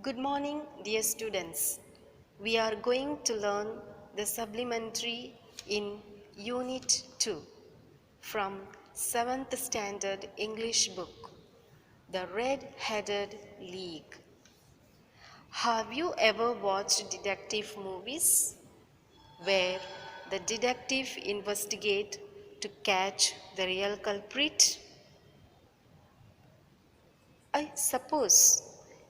Good morning, dear students. We are going to learn the supplementary in Unit 2 from 7th Standard English book, The Red-Headed League. Have you ever watched detective movies where the detective investigates to catch the real culprit? I suppose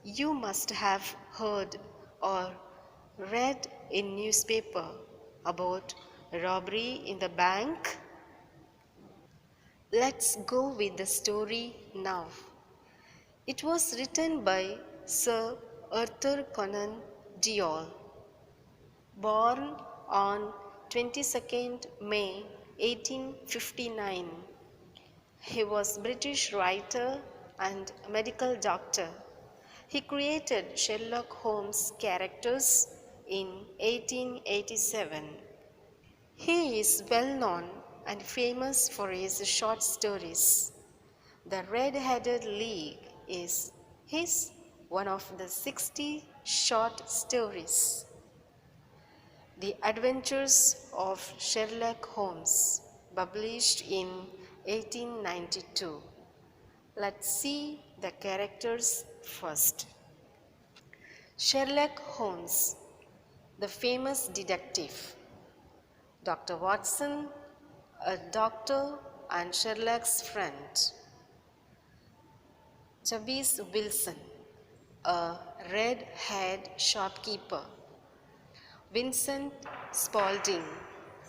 you must have heard or read in newspaper about a robbery in the bank. Let's go with the story now. It was written by Sir Arthur Conan Doyle, born on 22nd May 1859. He was British writer and medical doctor. He created Sherlock Holmes characters in 1887. He is well known and famous for his short stories. The Red-Headed League is his one of the 60 short stories. The Adventures of Sherlock Holmes, published in 1892. Let's see the characters first. Sherlock Holmes, the famous detective. Dr. Watson, a doctor and Sherlock's friend. Jabez Wilson, a red-haired shopkeeper. Vincent Spaulding,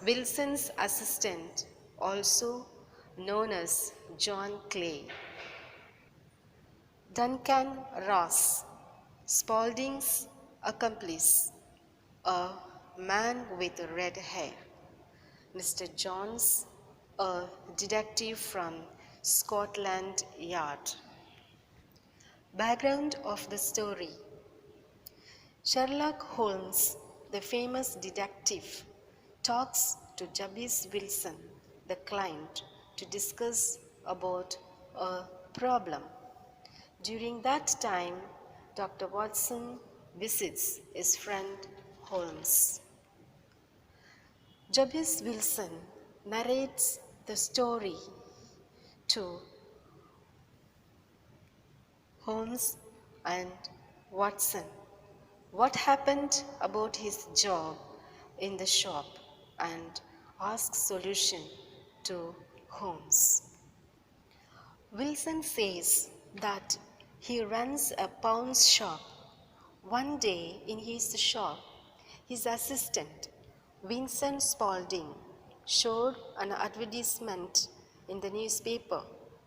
Wilson's assistant, also known as John Clay. Duncan Ross, Spaulding's accomplice, a man with red hair. Mr. Jones, a detective from Scotland Yard. Background of the story. Sherlock Holmes, the famous detective, talks to Jabez Wilson, the client, to discuss about a problem. During that time, Dr. Watson visits his friend Holmes. Jabez Wilson narrates the story to Holmes and Watson. What happened about his job in the shop, and asks solution to Holmes. Wilson says that he runs a pawn shop. One day in his shop, his assistant, Vincent Spaulding, showed an advertisement in the newspaper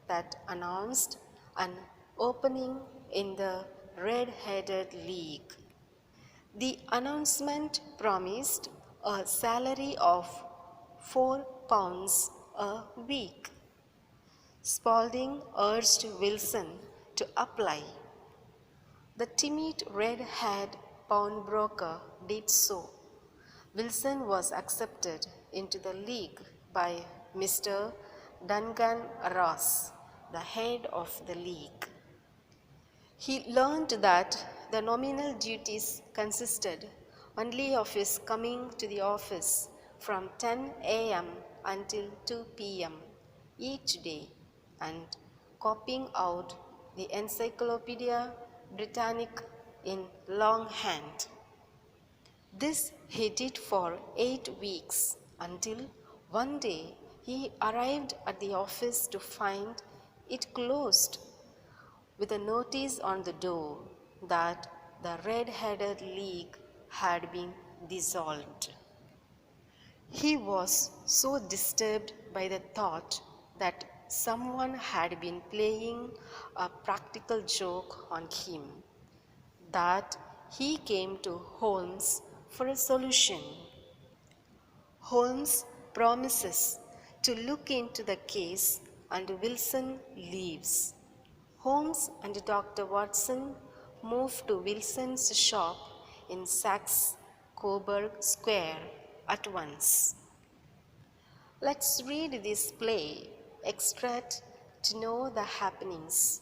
that announced an opening in the Red-Headed League. The announcement promised a salary of £4 a week. Spaulding urged Wilson to apply. The timid red-haired pawnbroker did so. Wilson was accepted into the league by Mr. Duncan Ross, the head of the league. He learned that the nominal duties consisted only of his coming to the office from 10 a.m. until 2 p.m. each day and copying out the Encyclopedia Britannica in longhand. This he did for 8 weeks until one day he arrived at the office to find it closed, with a notice on the door that the Red-Headed League had been dissolved. He was so disturbed by the thought that someone had been playing a practical joke on him that he came to Holmes for a solution. Holmes promises to look into the case and Wilson leaves. Holmes and Dr. Watson moved to Wilson's shop in Saxe Coburg Square at once. Let's read this play extract to know the happenings.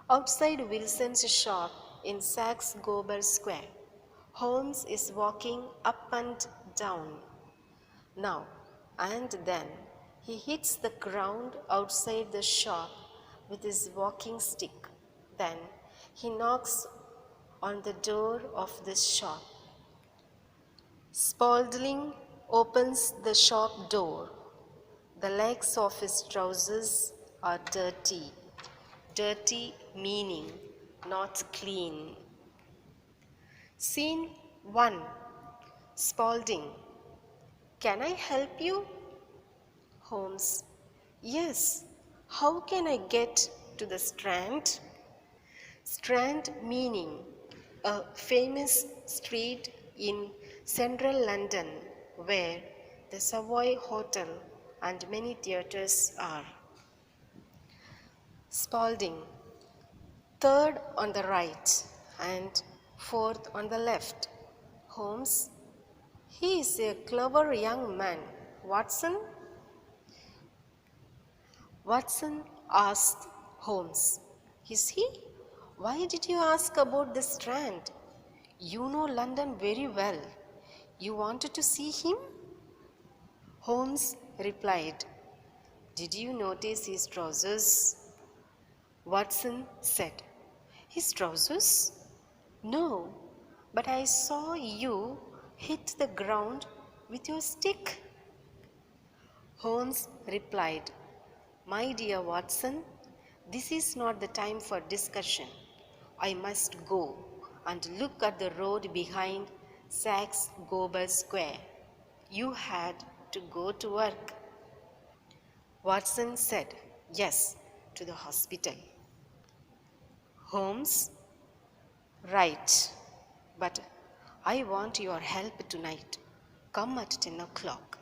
Outside Wilson's shop, in Saxe Gober Square. Holmes is walking up and down. Now and then he hits the ground outside the shop with his walking stick. Then he knocks on the door of this shop. Spaulding opens the shop door. The legs of his trousers are dirty. Dirty meaning not clean. Scene 1. Spaulding. Can I help you? Holmes. Yes. How can I get to the Strand? Strand meaning a famous street in central London where the Savoy Hotel and many theatres are. Spaulding. Third on the right and fourth on the left. Holmes. He is a clever young man. Watson? Watson asked Holmes. Is he? Why did you ask about the Strand? You know London very well. You wanted to see him? Holmes replied. Did you notice his trousers? Watson said. His trousers? No, but I saw you hit the ground with your stick. Holmes replied, My dear Watson, this is not the time for discussion. I must go and look at the road behind Saxe Gober Square. You had to go to work. Watson said, Yes, to the hospital. Holmes, right, but I want your help tonight. Come at 10 o'clock.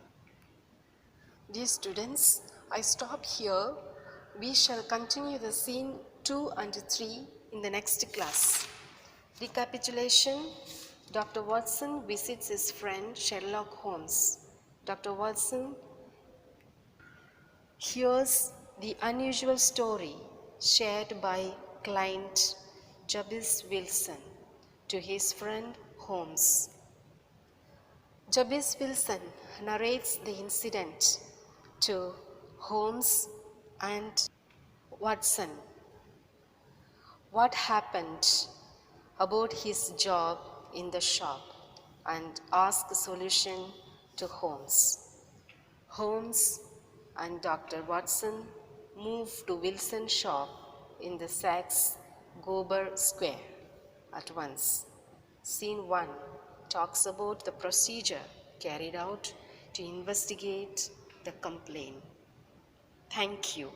Dear students, I stop here. We shall continue the scene 2 and 3 in the next class. Recapitulation. Dr. Watson visits his friend Sherlock Holmes. Dr. Watson hears the unusual story shared by client Jabez Wilson to his friend Holmes. Jabez Wilson narrates the incident to Holmes and Watson. What happened about his job in the shop and ask the solution to Holmes. Holmes and Dr. Watson move to Wilson's shop in the Saxe Gober Square at once. Scene 1 talks about the procedure carried out to investigate the complaint. Thank you.